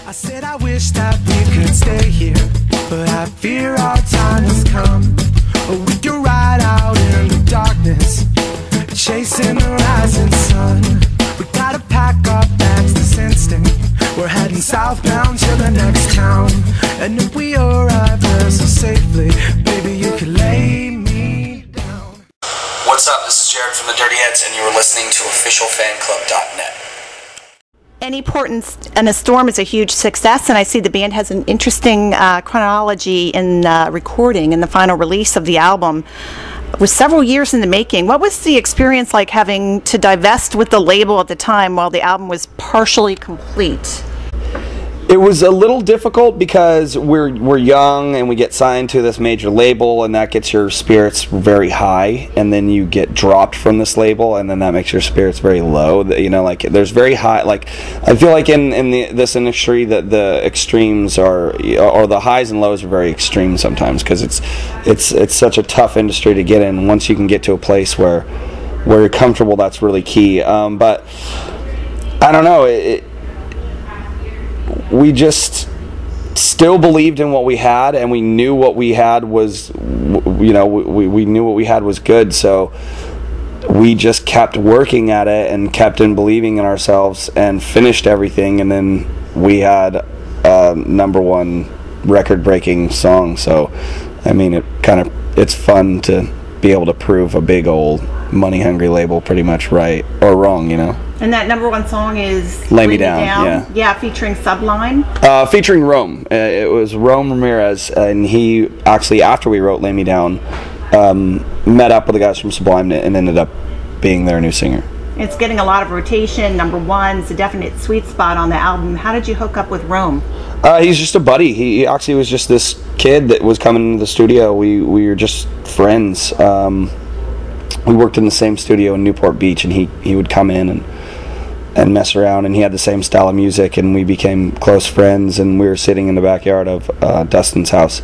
I said I wish that we could stay here, but I fear our time has come. We could ride out in the darkness, chasing the rising sun. We gotta pack our bags this instant. We're heading southbound to the next town. And if we arrive there so safely, baby, you could lay me down. What's up? This is Jared from the Dirty Heads, and you are listening to officialfanclub.net. Any Port in a Storm is a huge success, and I see the band has an interesting chronology in recording and the final release of the album. It was several years in the making. What was the experience like having to divest with the label at the time while the album was partially complete? It was a little difficult because we're young and we get signed to this major label, and that gets your spirits very high, and then you get dropped from this label, and then that makes your spirits very low. You know, like there's very high. Like I feel like in this industry that the extremes are, or the highs and lows are very extreme sometimes, because it's such a tough industry to get in. Once you can get to a place where you're comfortable, that's really key. But I don't know. We just still believed in what we had, and we knew what we had was, you know, we knew what we had was good, so we just kept working at it and kept in believing in ourselves and finished everything, and then we had a #1 record-breaking song. So I mean, it's fun to be able to prove a big old money-hungry label pretty much right or wrong, you know. And that #1 song is Lay Me Down. Yeah, featuring Sublime. Featuring Rome. It was Rome Ramirez, and he actually, after we wrote Lay Me Down, met up with the guys from Sublime and ended up being their new singer. It's getting a lot of rotation. #1 is a definite sweet spot on the album. How did you hook up with Rome? He's just a buddy. He actually was just this kid that was coming into the studio. We were just friends. We worked in the same studio in Newport Beach, and he would come in and mess around, and he had the same style of music, and we became close friends, and we were sitting in the backyard of Dustin's house.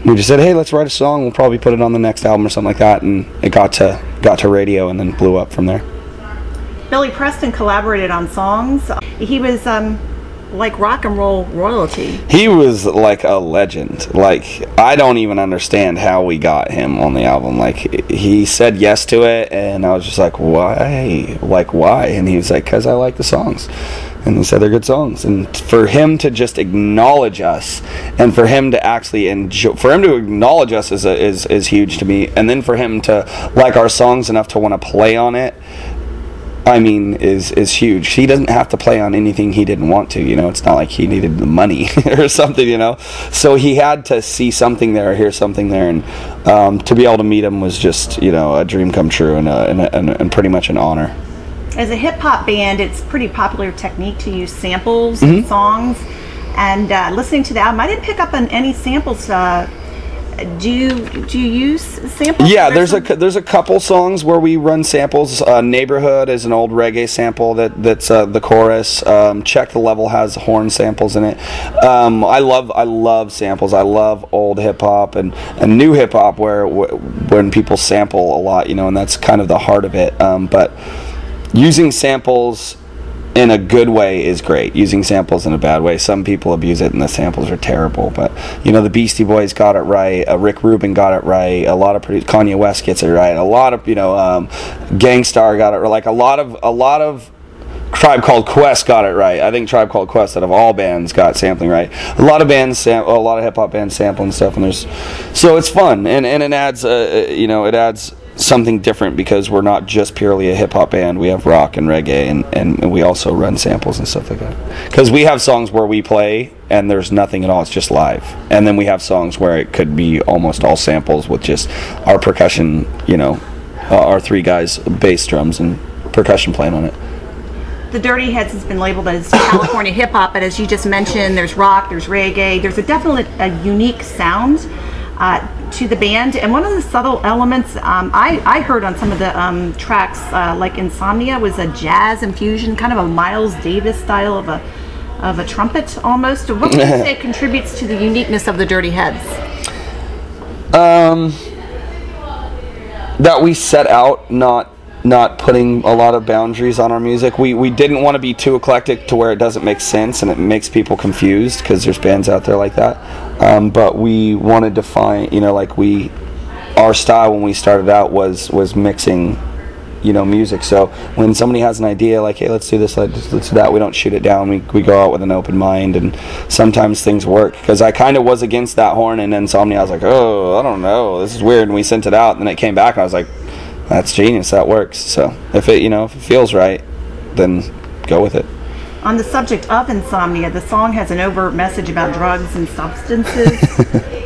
We just said, hey, let's write a song, we'll probably put it on the next album or something like that, and it got to radio and then blew up from there. Billy Preston collaborated on songs. He was like rock and roll royalty. He was like a legend. Like, I don't even understand how we got him on the album. Like, he said yes to it, and I was just like, why? Like, why? And he was like, because I like the songs. And he said they're good songs. And for him to just acknowledge us, and for him to actually enjoy, for him to acknowledge us is huge to me. And then for him to like our songs enough to want to play on it, I mean, is huge. He doesn't have to play on anything he didn't want to, you know. It's not like he needed the money or something, you know. So he had to see something there, hear something there, and to be able to meet him was just, you know, a dream come true, and pretty much an honor. As a hip-hop band, it's pretty popular technique to use samples in songs, and listening to the album, I didn't pick up on any samples. Do you use samples? Yeah, there's a couple songs where we run samples. Neighborhood is an old reggae sample that's the chorus. Check the Level has horn samples in it. I love samples. I love old hip hop and new hip hop when people sample a lot, you know, and that's kind of the heart of it. But using samples in a good way is great. Using samples in a bad way, some people abuse it and the samples are terrible. But, you know, the Beastie Boys got it right, Rick Rubin got it right, a lot of Kanye West gets it right, a lot of, you know, Gangstar got it right, like a lot of Tribe Called Quest got it right. I think Tribe Called Quest, out of all bands, got sampling right. A lot of hip hop bands sample and stuff, and so it's fun, and it adds you know, it adds something different, because we're not just purely a hip-hop band. We have rock and reggae, and we also run samples and stuff like that, because we have songs where we play and there's nothing at all, it's just live, and then we have songs where it could be almost all samples with just our percussion, you know, our 3 guys, bass, drums, and percussion playing on it. The Dirty Heads has been labeled as California hip-hop, but as you just mentioned, there's rock, there's reggae, there's a unique sound to the band, and one of the subtle elements I heard on some of the tracks, like Insomnia, was a jazz infusion, kind of a Miles Davis style of a trumpet almost. What would you say contributes to the uniqueness of the Dirty Heads? That we set out not not putting a lot of boundaries on our music. We didn't want to be too eclectic to where it doesn't make sense and it makes people confused, because there's bands out there like that. But we wanted to find, like our style when we started out was mixing, music. So when somebody has an idea like, hey, let's do this, let's do that, we don't shoot it down. We go out with an open mind, and sometimes things work. Because I kind of was against that horn and Insomnia. I was like, oh, I don't know, this is weird. And we sent it out, and then it came back, and I was like, that's genius, that works. So if it feels right, then go with it. On the subject of insomnia, the song has an overt message about drugs and substances.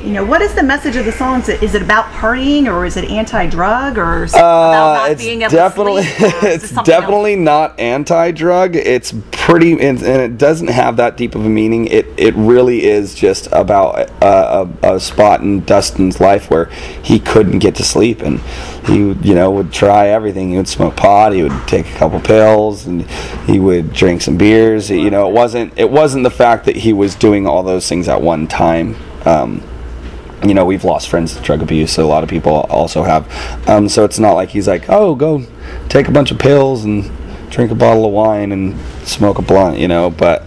What is the message of the song? Is it about partying, or is it anti-drug, or is it about not being able to sleep? It's definitely not anti-drug. It's pretty, and it doesn't have that deep of a meaning. It really is just about a spot in Dustin's life where he couldn't get to sleep, and he would try everything. He would smoke pot, he would take a couple pills, and he would drink some beers. It wasn't the fact that he was doing all those things at one time. We've lost friends to drug abuse, so a lot of people also have. So it's not like he's like, oh, go take a bunch of pills and drink a bottle of wine and smoke a blunt, but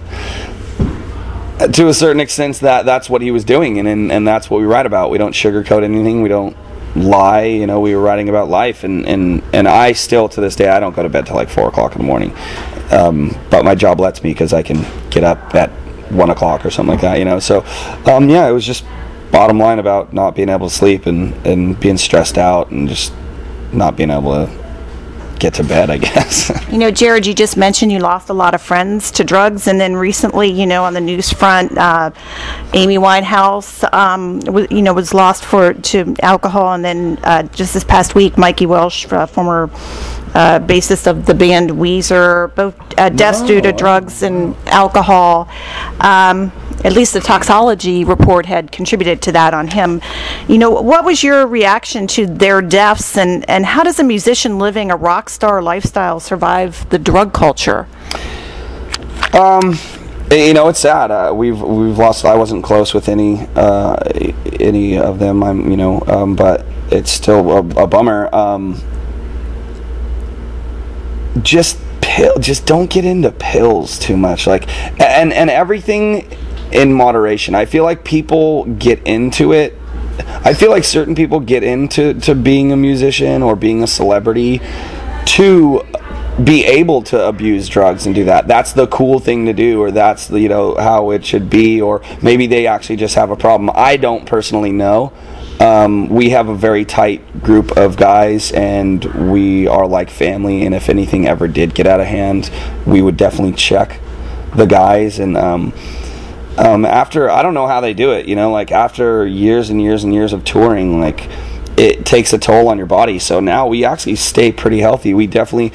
to a certain extent that's what he was doing, and that's what we write about. We don't sugarcoat anything, we don't lie. We were writing about life, and I still, to this day, I don't go to bed till like 4 o'clock in the morning, but my job lets me, because I can get up at 1 o'clock or something like that. So it was just bottom line about not being able to sleep and being stressed out and just not being able to get to bed, I guess. Jared, you just mentioned you lost a lot of friends to drugs, and then recently, on the news front, Amy Winehouse, was lost to alcohol, and then just this past week, Mikey Welsh, former bassist of the band Weezer, both deaths due to drugs and alcohol. At least the toxicology report had contributed to that on him. What was your reaction to their deaths, and how does a musician living a rock star lifestyle survive the drug culture? It's sad. We've lost. I wasn't close with any of them. But it's still a bummer. Just don't get into pills too much. And everything in moderation. I feel like people get into it. I feel like certain people get into being a musician or being a celebrity to be able to abuse drugs and do that. That's the cool thing to do, or that's how it should be, or maybe they actually just have a problem. I don't personally know. We have a very tight group of guys, and we are like family, and if anything ever did get out of hand, we would definitely check the guys. And after, I don't know how they do it, after years and years and years of touring, it takes a toll on your body. So now we actually stay pretty healthy. We definitely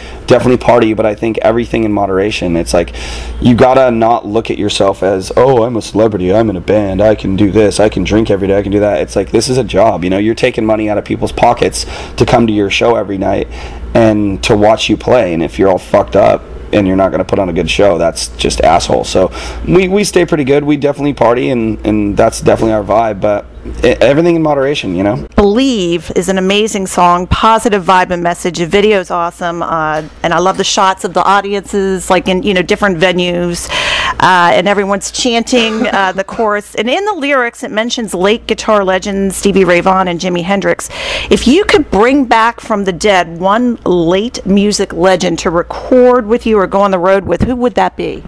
party, but I think everything in moderation. It's like, you gotta not look at yourself as, oh, I'm a celebrity, I'm in a band, I can do this, I can drink every day, I can do that. It's like, this is a job. You're taking money out of people's pockets to come to your show every night and to watch you play. And if you're all fucked up and you're not going to put on a good show, that's just asshole. So we stay pretty good. We definitely party, and that's definitely our vibe, but everything in moderation, Believe is an amazing song, positive vibe and message. The video's awesome, and I love the shots of the audiences, in different venues, and everyone's chanting the chorus. And in the lyrics, it mentions late guitar legends Stevie Ray Vaughan and Jimi Hendrix. If you could bring back from the dead one late music legend to record with you or go on the road with, who would that be?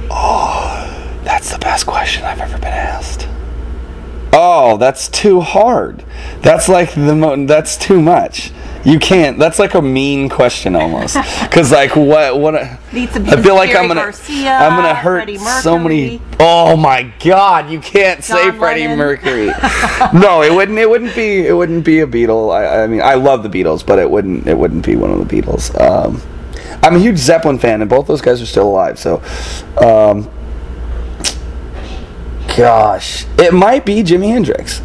Oh, that's the best question I've ever been asked. Oh, that's too hard. That's that's too much. You can't. That's like a mean question almost. Because what? I feel like I'm gonna hurt so many. Oh my God! You can't say Freddie Mercury. No, it wouldn't be a Beatle. I mean, I love the Beatles, but it wouldn't be one of the Beatles. I'm a huge Zeppelin fan, and both those guys are still alive. So, gosh, it might be Jimi Hendrix.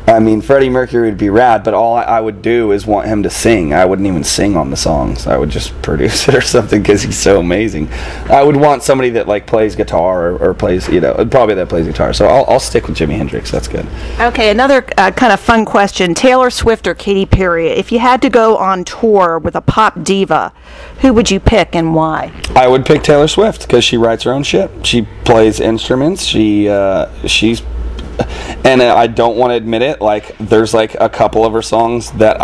I mean, Freddie Mercury would be rad, but all I would do is want him to sing. I wouldn't even sing on the songs. I would just produce it or something because he's so amazing. I would want somebody that like plays guitar or plays, probably that plays guitar. So I'll stick with Jimi Hendrix. That's good. Okay, another kind of fun question. Taylor Swift or Katy Perry? If you had to go on tour with a pop diva, who would you pick and why? I would pick Taylor Swift because she writes her own shit. She plays instruments. She's and I don't want to admit it, like there's like a couple of her songs that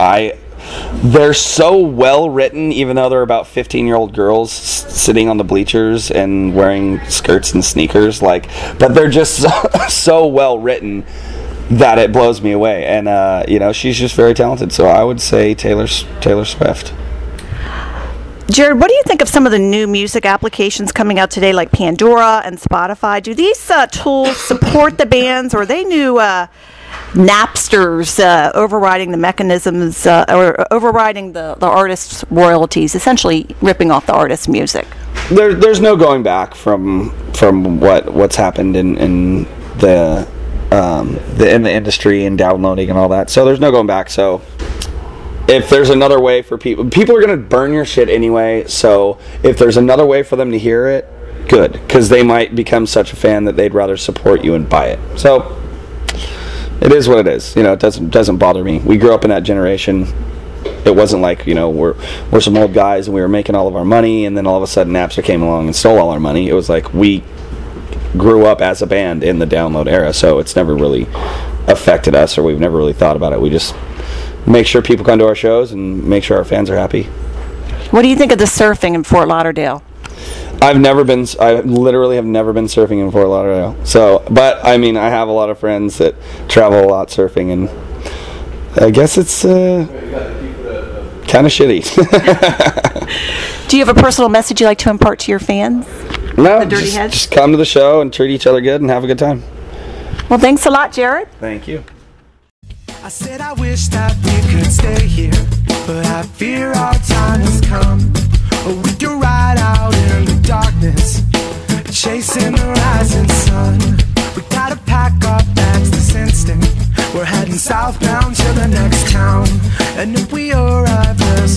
they're so well written, even though they're about 15-year-old girls sitting on the bleachers and wearing skirts and sneakers, but they're just so well written that it blows me away. And she's just very talented, so I would say Taylor Swift. Jared, what do you think of some of the new music applications coming out today, like Pandora and Spotify? Do these tools support the bands, or are they new Napsters overriding the mechanisms or overriding the artist's royalties, essentially ripping off the artist's music? There's no going back from what's happened in the industry and downloading and all that. So there's no going back. So if there's another way for people are going to burn your shit anyway, so if there's another way for them to hear it, good, because they might become such a fan that they'd rather support you and buy it. So it is what it is. It doesn't bother me. We grew up in that generation. It wasn't like, we're some old guys and we were making all of our money and then all of a sudden Napster came along and stole all our money. It was like we grew up as a band in the download era, so it's never really affected us, or we've never really thought about it. We just make sure people come to our shows and make sure our fans are happy. What do you think of the surfing in Fort Lauderdale? I literally have never been surfing in Fort Lauderdale. So, but I mean, I have a lot of friends that travel a lot surfing, and I guess it's kind of shitty. Do you have a personal message you'd like to impart to your fans? No, just come to the show and treat each other good and have a good time. Well, thanks a lot, Jared. Thank you. I said I wish that we could stay here, but I fear our time has come. We could ride out in the darkness, chasing the rising sun. We gotta pack our bags this instant. We're heading southbound to the next town, and if we arrive, there's